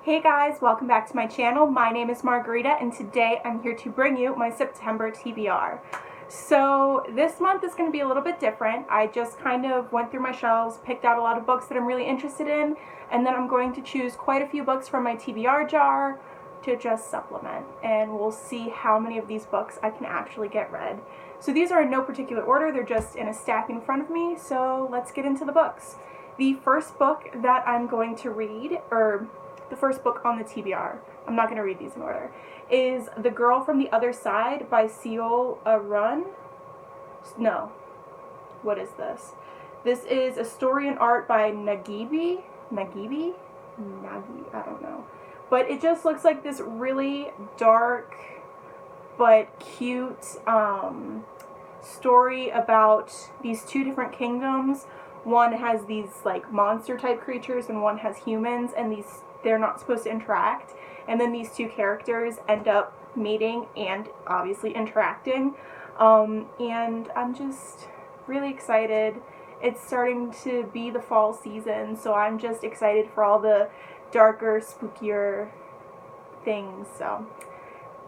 Hey guys, welcome back to my channel. My name is Margarita and today I'm here to bring you my September TBR. So this month is going to be a little bit different. I just kind of went through my shelves, picked out a lot of books that I'm really interested in, and then I'm going to choose quite a few books from my TBR jar to just supplement, and we'll see how many of these books I can actually get read. So these are in no particular order, they're just in a stack in front of me, so let's get into the books. The first book that I'm going to read, or the first book on the TBR, I'm not going to read these in order, is The Girl from the Other Side by Seol Arun. No. What is this? This is a story and art by Nagi, I don't know. But it just looks like this really dark but cute story about these two different kingdoms. One has these like monster type creatures and one has humans, and they're not supposed to interact, and then these two characters end up meeting and obviously interacting, and I'm just really excited. It's starting to be the fall season, so I'm just excited for all the darker, spookier things. So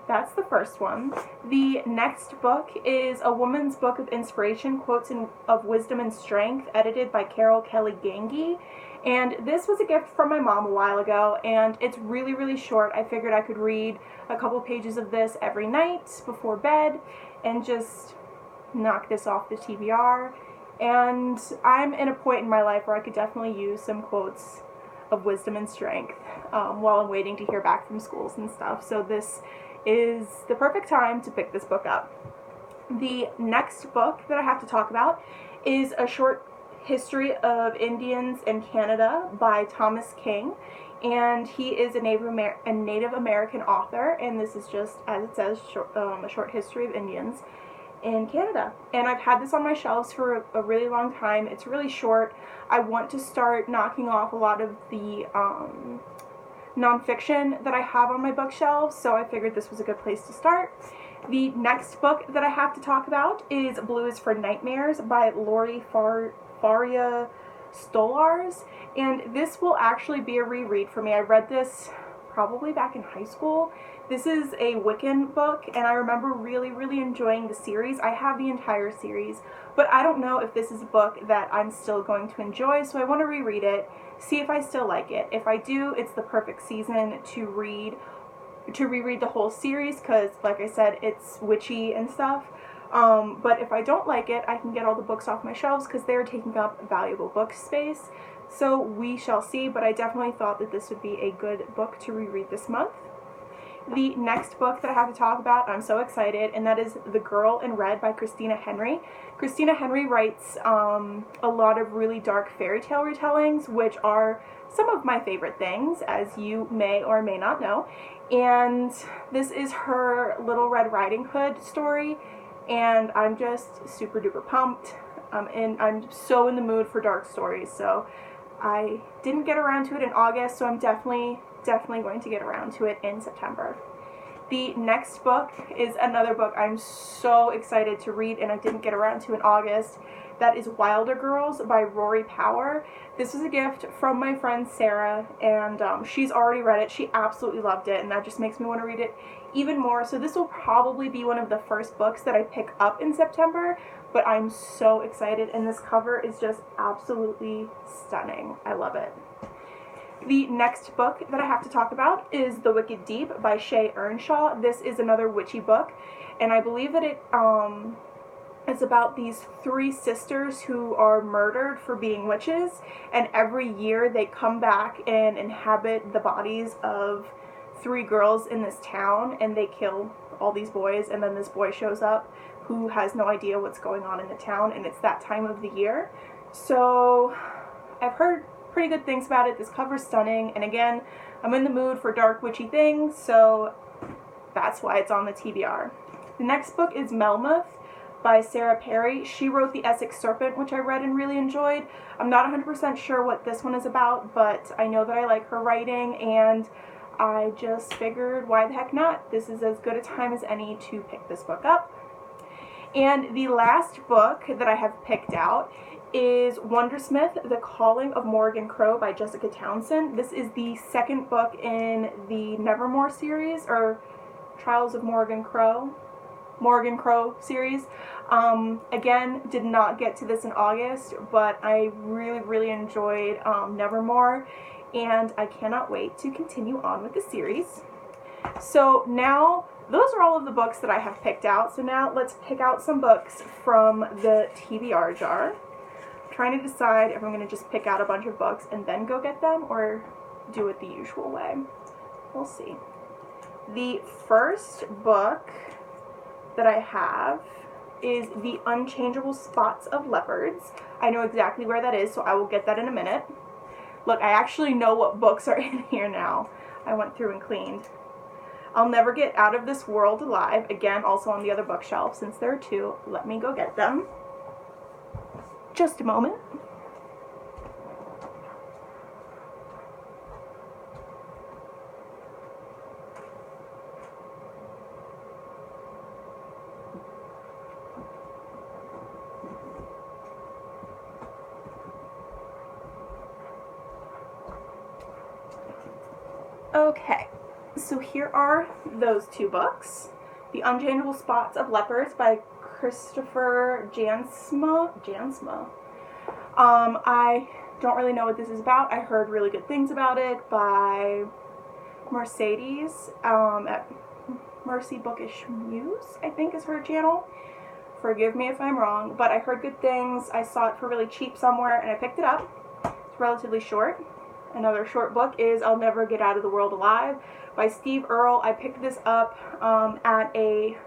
that's the first one. The next book is A Woman's Book of Inspiration, Quotes of Wisdom and Strength, edited by Carol Kelly Gangi. And this was a gift from my mom a while ago, and it's really, really short. I figured I could read a couple pages of this every night before bed and just knock this off the TBR. And I'm in a point in my life where I could definitely use some quotes of wisdom and strength while I'm waiting to hear back from schools and stuff. So this is the perfect time to pick this book up. The next book that I have to talk about is A Short History of Indians in Canada by Thomas King, and he is a Native American author, and this is just, as it says, a short history of Indians in Canada. And I've had this on my shelves for a really long time. It's really short. I want to start knocking off a lot of the nonfiction that I have on my bookshelves, so I figured this was a good place to start. The next book that I have to talk about is Blue is for Nightmares by Lori Faria Stolars, and this will actually be a reread for me. I read this probably back in high school. This is a Wiccan book, and I remember really, really enjoying the series. I have the entire series, but I don't know if this is a book that I'm still going to enjoy, so I want to reread it, see if I still like it. If I do, it's the perfect season to reread the whole series, because, like I said, it's witchy and stuff. But if I don't like it, I can get all the books off my shelves because they're taking up valuable book space. So we shall see, but I definitely thought that this would be a good book to reread this month. The next book that I have to talk about, I'm so excited, and that is The Girl in Red by Christina Henry. Christina Henry writes a lot of really dark fairy tale retellings, which are some of my favorite things, as you may or may not know. And this is her Little Red Riding Hood story, and I'm just super duper pumped. I'm so in the mood for dark stories, so I didn't get around to it in August, so I'm definitely going to get around to it in September. The next book is another book I'm so excited to read and I didn't get around to in August. That is Wilder Girls by Rory Power. This was a gift from my friend Sarah, and she's already read it. She absolutely loved it, and that just makes me want to read it even more. So this will probably be one of the first books that I pick up in September, but I'm so excited, and this cover is just absolutely stunning. I love it. The next book that I have to talk about is The Wicked Deep by Shay Earnshaw. This is another witchy book, and I believe that it's about these three sisters who are murdered for being witches, and every year they come back and inhabit the bodies of three girls in this town, and they kill all these boys, and then this boy shows up who has no idea what's going on in the town, and it's that time of the year. So I've heard pretty good things about it. This cover's stunning, and again, I'm in the mood for dark witchy things, so that's why it's on the TBR. The next book is Melmoth by Sarah Perry. She wrote The Essex Serpent, which I read and really enjoyed. I'm not 100% sure what this one is about, but I know that I like her writing, and I just figured, why the heck not? This is as good a time as any to pick this book up. And the last book that I have picked out is Wondersmith, The Calling of Morgan Crow by Jessica Townsend. This is the second book in the Nevermore series, or Trials of Morgan Crow series. Again, did not get to this in August, but I really enjoyed Nevermore, and I cannot wait to continue on with the series. So now, those are all of the books that I have picked out. So now let's pick out some books from the TBR jar. I'm trying to decide if I'm going to just pick out a bunch of books and then go get them, or do it the usual way. We'll see. The first book that I have is The Unchangeable Spots of Leopards. I know exactly where that is, so I will get that in a minute. Look, I actually know what books are in here now. I went through and cleaned. I'll Never Get Out of This World Alive, again, also on the other bookshelf, since there are two. Let me go get them. Just a moment. Okay, so here are those two books. The Unchangeable Spots of Leopards by Christopher Jansma. I don't really know what this is about. I heard really good things about it by Mercedes at Mercy Bookish Muse, I think is her channel. Forgive me if I'm wrong, but I heard good things. I saw it for really cheap somewhere and I picked it up. It's relatively short. Another short book is I'll Never Get Out of the World Alive by Steve Earle. I picked this up at a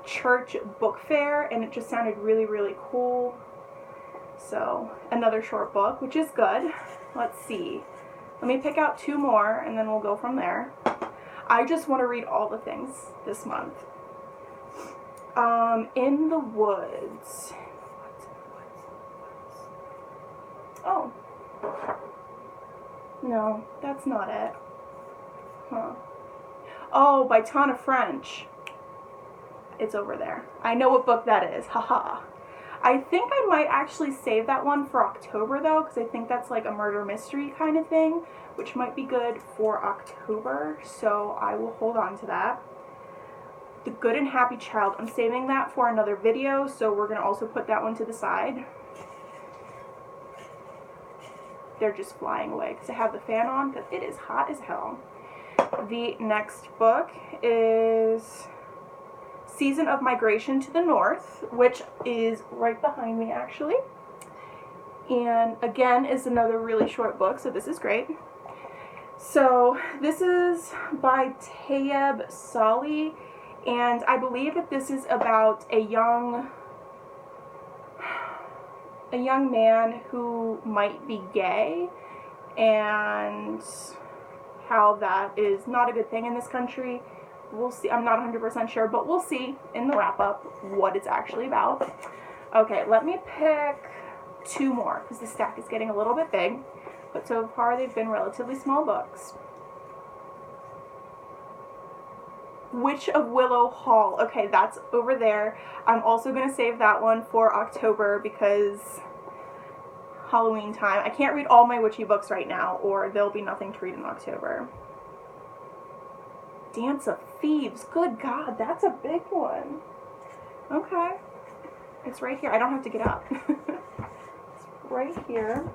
church book fair, and it just sounded really cool. So, another short book, which is good. Let's see. Let me pick out two more, and then we'll go from there. I just want to read all the things this month. In the Woods. Oh. No, that's not it. Huh. Oh, by Tana French. It's over there. I know what book that is. Haha. I think I might actually save that one for October, though, because I think that's like a murder mystery kind of thing, which might be good for October, so I will hold on to that. The Good and Happy Child. I'm saving that for another video, so we're going to also put that one to the side. They're just flying away because I have the fan on because it is hot as hell. The next book is Season of Migration to the North, which is right behind me actually. And again is another really short book, so this is great. So this is by Tayeb Sali, and I believe that this is about a young man who might be gay, and how that is not a good thing in this country. We'll see. I'm not 100% sure, but we'll see in the wrap-up what it's actually about. Okay, let me pick two more, because the stack is getting a little bit big, but so far they've been relatively small books. Witch of Willow Hall. Okay, that's over there. I'm also going to save that one for October because Halloween time. I can't read all my witchy books right now, or there'll be nothing to read in October. Dance of Thieves. Good God, that's a big one. Okay. It's right here. I don't have to get up. It's right here.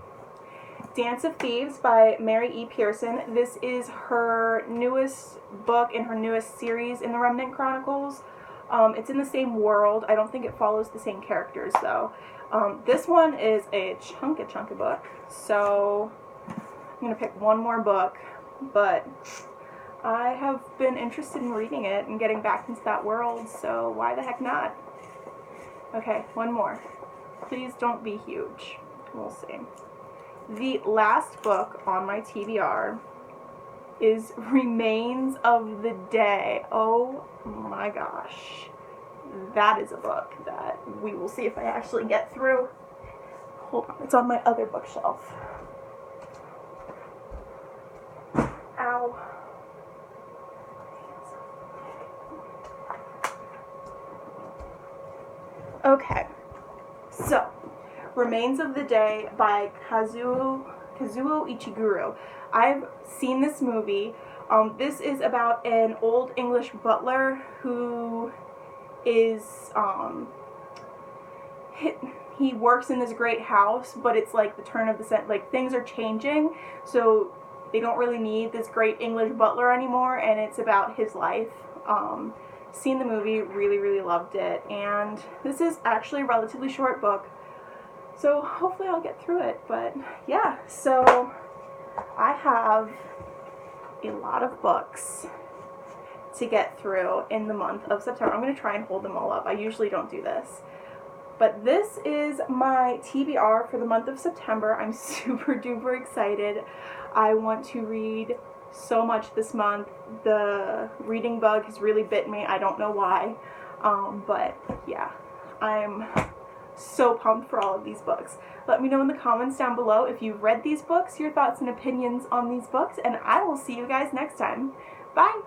Dance of Thieves by Mary E. Pearson. This is her newest book in her newest series in the Remnant Chronicles. It's in the same world. I don't think it follows the same characters, though. This one is a chunky book, so I'm going to pick one more book, but I have been interested in reading it and getting back into that world, so why the heck not? Okay, one more. Please don't be huge. We'll see. The last book on my TBR is Remains of the Day. Oh my gosh. That is a book that we will see if I actually get through. Hold on, it's on my other bookshelf. Ow. Okay, so Remains of the Day by Kazuo Ichiguro. I've seen this movie. This is about an old English butler who is, he works in this great house, but it's like the turn of the century, like things are changing, so they don't really need this great English butler anymore, and it's about his life. Seen the movie, really loved it, and this is actually a relatively short book, so hopefully I'll get through it. But yeah, so I have a lot of books to get through in the month of September. I'm going to try and hold them all up. I usually don't do this. But this is my TBR for the month of September. I'm super duper excited. I want to read so much this month. The reading bug has really bit me. I don't know why. But yeah, I'm so pumped for all of these books. Let me know in the comments down below if you've read these books, your thoughts and opinions on these books, and I will see you guys next time. Bye!